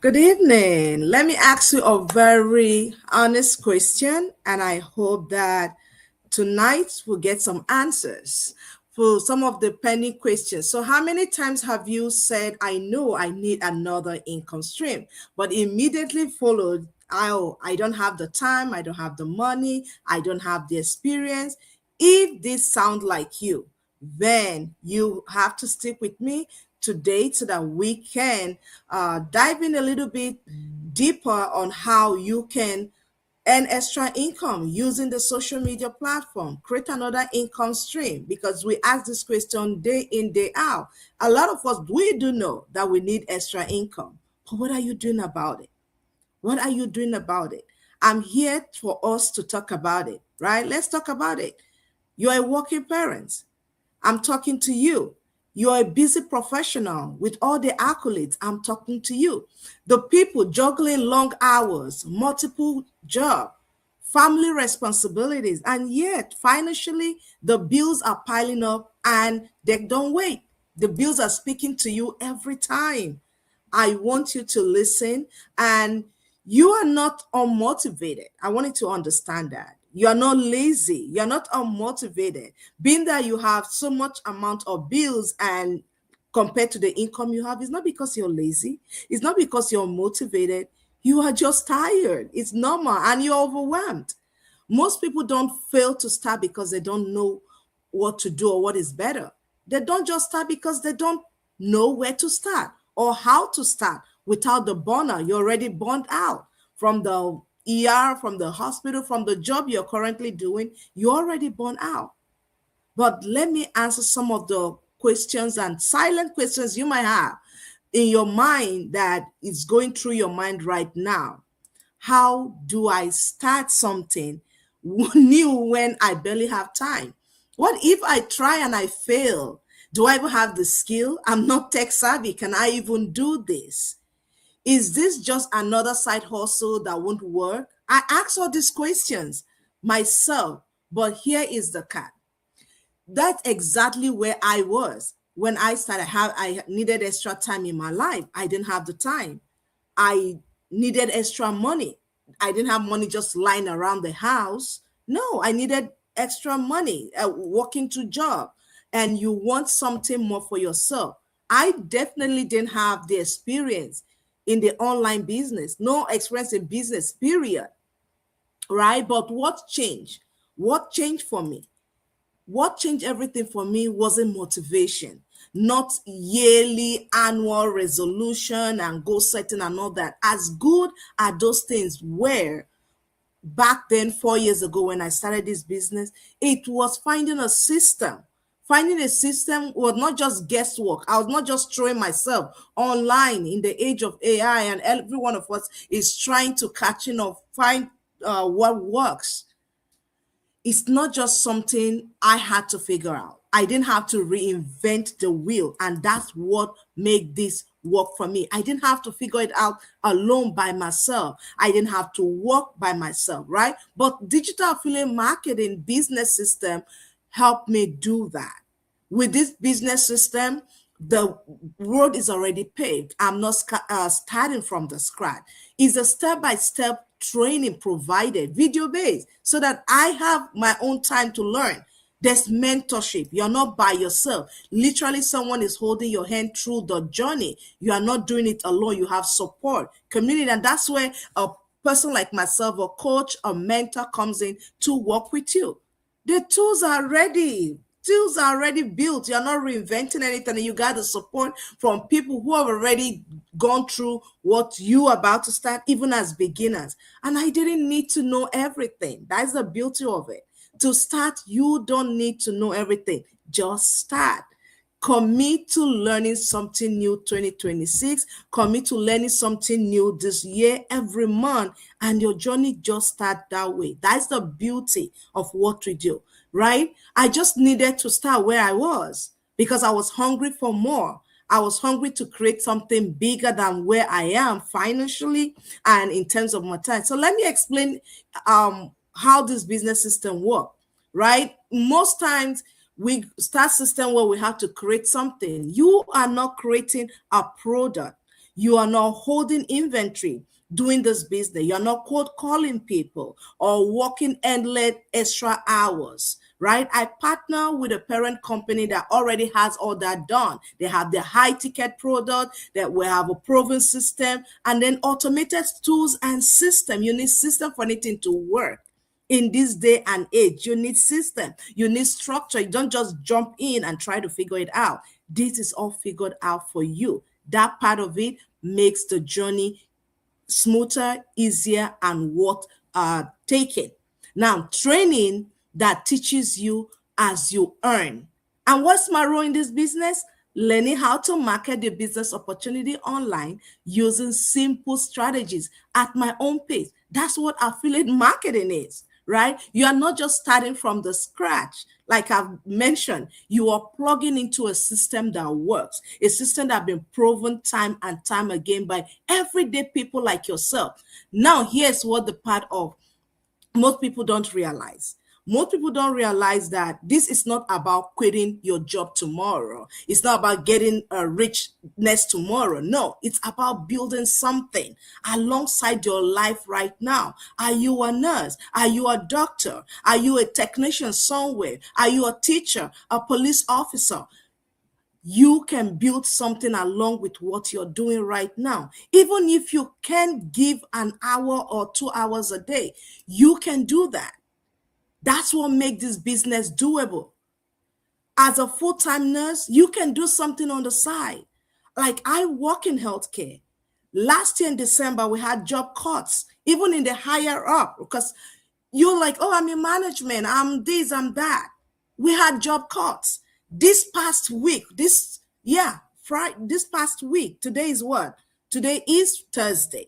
Good evening. Let me ask you a very honest question, and I hope that tonight we'll get some answers for some of the pending questions. So, how many times have you said, I know I need another income stream, but immediately followed, oh, I don't have the time, I don't have the money, I don't have the experience? If this sounds like you, then you have to stick with me today so that we can dive in a little bit deeper on how you can earn extra income using the social media platform, create another income stream, because we ask this question day in, day out. A lot of us, we do know that we need extra income, but what are you doing about it? What are you doing about it? I'm here for us to talk about it, right? Let's talk about it. You're a working parent. I'm talking to you. You're a busy professional with all the accolades. I'm talking to you. The people juggling long hours, multiple jobs, family responsibilities, and yet financially the bills are piling up and they don't wait. The bills are speaking to you every time. I want you to listen, and you are not unmotivated. I want you to understand that. You are not lazy. You're not unmotivated. Being that you have so much amount of bills and compared to the income you have, it's not because you're lazy. It's not because you're motivated. You are just tired. It's normal and you're overwhelmed. Most people don't fail to start because they don't know what to do or what is better. They don't just start because they don't know where to start or how to start without the burner. You're already burned out from the ER, from the hospital, from the job you're currently doing. You're already burned out. But let me answer some of the questions and silent questions you might have in your mind that is going through your mind right now. How do I start something new when I barely have time? What if I try and I fail? Do I even have the skill? I'm not tech savvy. Can I even do this? Is this just another side hustle that won't work? I ask all these questions myself, but here is the catch. That's exactly where I was when I started. I needed extra time in my life. I didn't have the time. I needed extra money. I didn't have money just lying around the house. No, I needed extra money, working to job, and you want something more for yourself. I definitely didn't have the experience in the online business, no experience in business, period. Right? But what changed? What changed for me? What changed everything for me wasn't motivation, not yearly annual resolution and goal setting and all that. As good as those things were back then, 4 years ago, when I started this business, it was finding a system. Finding a system was not just guesswork. I was not just throwing myself online in the age of AI, and every one of us is trying to catch in or find what works. It's not just something I had to figure out. I didn't have to reinvent the wheel, and that's what made this work for me. I didn't have to figure it out alone by myself. I didn't have to work by myself, right? But digital affiliate marketing business system helped me do that. With this business system, the road is already paved. I'm not starting from the scratch. It's a step-by-step training provided, video based, so that I have my own time to learn. There's mentorship. You're not by yourself. Literally, someone is holding your hand through the journey. You are not doing it alone. You have support, community, and that's where a person like myself, a coach, a mentor comes in to work with you. The tools are ready. Tools are already built. You're not reinventing anything. And you got the support from people who have already gone through what you are about to start, even as beginners. And I didn't need to know everything. That's the beauty of it. To start, you don't need to know everything. Just start. Commit to learning something new 2026. Commit to learning something new this year, every month, and your journey just start that way. That's the beauty of what we do, right? I just needed to start where I was because I was hungry for more. I was hungry to create something bigger than where I am financially and in terms of my time. So let me explain how this business system works, right? Most times we start system where we have to create something. You are not creating a product. You are not holding inventory doing this business. You're not cold calling people or working endless extra hours, right? I partner with a parent company that already has all that done. They have the high ticket product, that we have a proven system, and then automated tools and system. You need system for anything to work. In this day and age, you need system, you need structure. You don't just jump in and try to figure it out. This is all figured out for you. That part of it makes the journey smoother, easier, and worth taking. Now, training that teaches you as you earn. And what's my role in this business? Learning how to market the business opportunity online using simple strategies at my own pace. That's what affiliate marketing is, right? You are not just starting from the scratch. Like I've mentioned, you are plugging into a system that works, a system that has been proven time and time again by everyday people like yourself. Now, here's what the part of most people don't realize. Most people don't realize that this is not about quitting your job tomorrow. It's not about getting rich next tomorrow. No, it's about building something alongside your life right now. Are you a nurse? Are you a doctor? Are you a technician somewhere? Are you a teacher, a police officer? You can build something along with what you're doing right now. Even if you can give an hour or 2 hours a day, you can do that. That's what makes this business doable. As a full-time nurse, you can do something on the side. Like I work in healthcare. Last year in December, we had job cuts, even in the higher up, because you're like, oh, I'm in management, I'm this, I'm that. We had job cuts. This past week, Friday, this past week, today is what? Today is Thursday.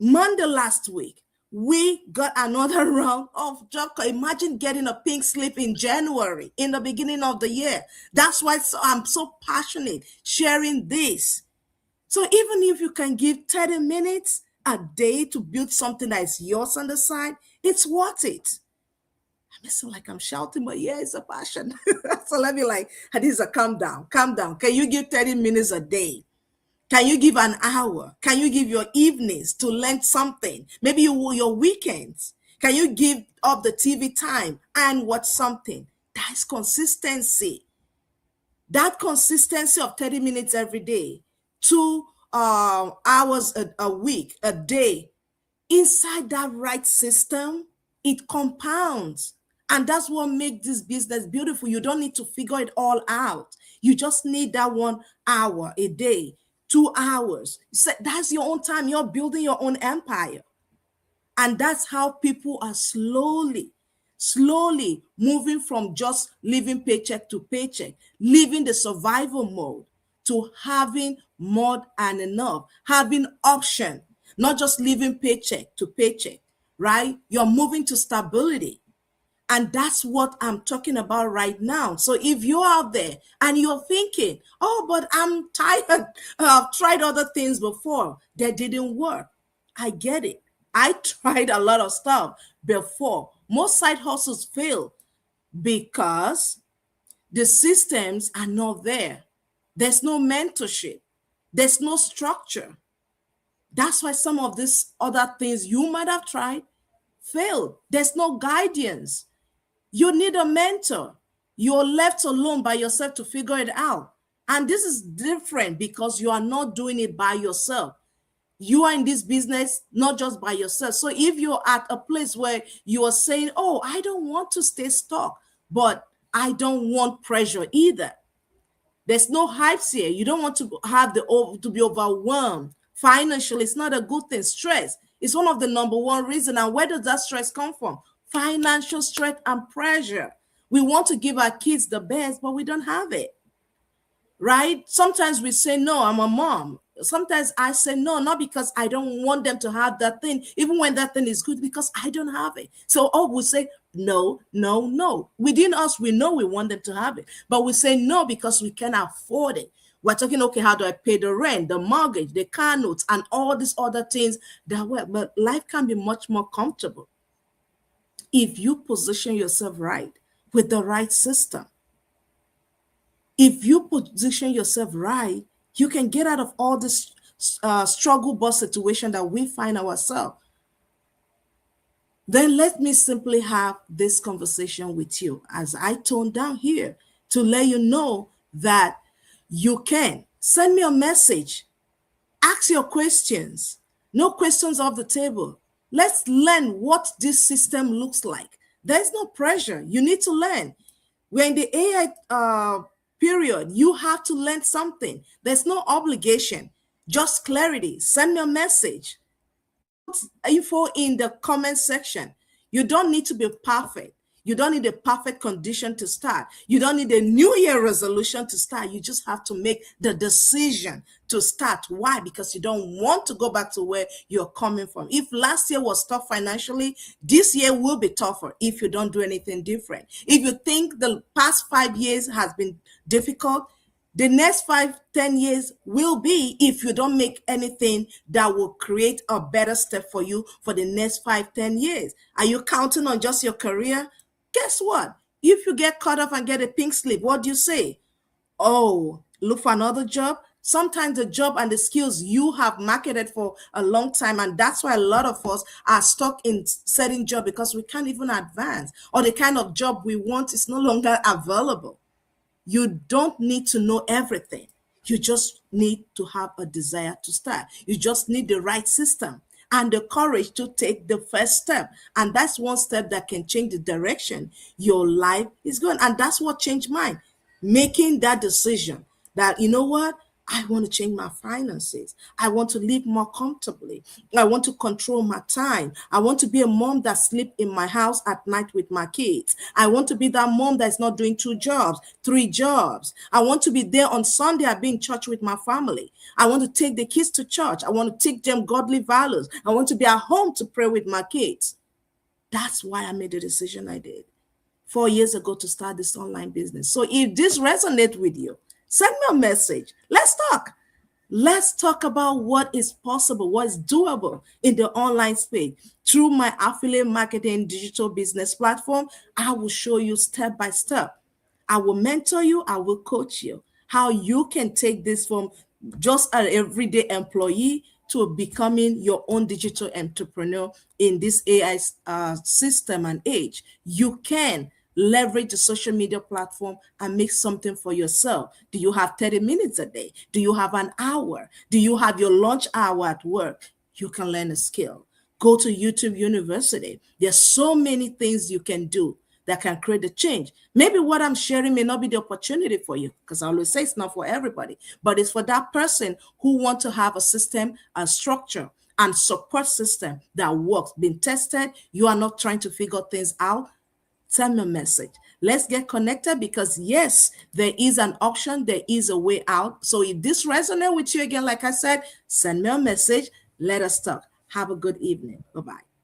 Monday last week, we got another round of job cut. Imagine getting a pink slip in January, in the beginning of the year. That's why I'm so passionate sharing this. So even if you can give 30 minutes a day to build something that is yours on the side, it's worth it. I sound like I'm shouting, but yeah, it's a passion. So let me like, Hadiza, calm down, calm down. Can you give 30 minutes a day? Can you give an hour? Can you give your evenings to learn something? Maybe your weekends. Can you give up the TV time and watch something? That's consistency. That consistency of 30 minutes every day, 2 hours a week, a day, inside that right system, it compounds. And that's what makes this business beautiful. You don't need to figure it all out. You just need that 1 hour a day, 2 hours. So that's your own time. You're building your own empire. And that's how people are slowly moving from just living paycheck to paycheck, living the survival mode, to having more and enough, having option, not just living paycheck to paycheck, right? You're moving to stability. And that's what I'm talking about right now. So if you're out there and you're thinking, oh, but I'm tired, I've tried other things before that didn't work. I get it. I tried a lot of stuff before. Most side hustles fail because the systems are not there. There's no mentorship. There's no structure. That's why some of these other things you might have tried failed. There's no guidance. You need a mentor. You're left alone by yourself to figure it out. And this is different because you are not doing it by yourself. You are in this business not just by yourself. So if you're at a place where you are saying, oh, I don't want to stay stuck, but I don't want pressure either. There's no hypes here. You don't want to have to be overwhelmed. Financially, it's not a good thing. Stress is one of the number one reason. And where does that stress come from? Financial stress and pressure. We want to give our kids the best, but we don't have it. Right? Sometimes we say, no, I'm a mom. Sometimes I say no, not because I don't want them to have that thing, even when that thing is good, because I don't have it. So, we say, no, no, no. Within us, we know we want them to have it, but we say no because we can't afford it. We're talking, okay, how do I pay the rent, the mortgage, the car notes, and all these other things that work? But life can be much more comfortable if you position yourself right with the right system. If you position yourself right, you can get out of all this struggle bus situation that we find ourselves, then let me simply have this conversation with you as I tone down here to let you know that you can send me a message, ask your questions, no questions off the table. Let's learn what this system looks like. There's no pressure. You need to learn. We're in the AI period. You have to learn something. There's no obligation, just clarity. Send me a message, info in the comment section. You don't need to be perfect. You don't need a perfect condition to start. You don't need a new year resolution to start. You just have to make the decision to start. Why? Because you don't want to go back to where you're coming from. If last year was tough financially, this year will be tougher if you don't do anything different. If you think the past 5 years has been difficult, the next 5, 10 years will be, if you don't make anything that will create a better step for you for the next 5, 10 years. Are you counting on just your career? Guess what? If you get caught up and get a pink slip, what do you say? Oh, look for another job. Sometimes the job and the skills you have marketed for a long time, and that's why a lot of us are stuck in certain job because we can't even advance, or the kind of job we want is no longer available. You don't need to know everything. You just need to have a desire to start. You just need the right system and the courage to take the first step. And that's one step that can change the direction your life is going. And that's what changed mine. Making that decision that, you know what? I want to change my finances. I want to live more comfortably. I want to control my time. I want to be a mom that sleeps in my house at night with my kids. I want to be that mom that's not doing 2 jobs, 3 jobs. I want to be there on Sunday. I be in church with my family. I want to take the kids to church. I want to teach them godly values. I want to be at home to pray with my kids. That's why I made the decision I did 4 years ago to start this online business. So if this resonates with you, send me a message. Let's talk. Let's talk about what is possible, what is doable in the online space. Through my affiliate marketing digital business platform, I will show you step by step. I will mentor you. I will coach you how you can take this from just an everyday employee to becoming your own digital entrepreneur in this AI system and age. You can leverage the social media platform and make something for yourself. Do you have 30 minutes a day? Do you have an hour? Do you have your lunch hour at work? You can learn a skill. Go to YouTube University. There's so many things you can do that can create a change. Maybe what I'm sharing may not be the opportunity for you, because I always say it's not for everybody, but it's for that person who wants to have a system, a structure, and support system that works, been tested. You are not trying to figure things out. Send me a message. Let's get connected, because yes, there is an option. There is a way out. So if this resonates with you, again, like I said, send me a message. Let us talk. Have a good evening. Bye-bye.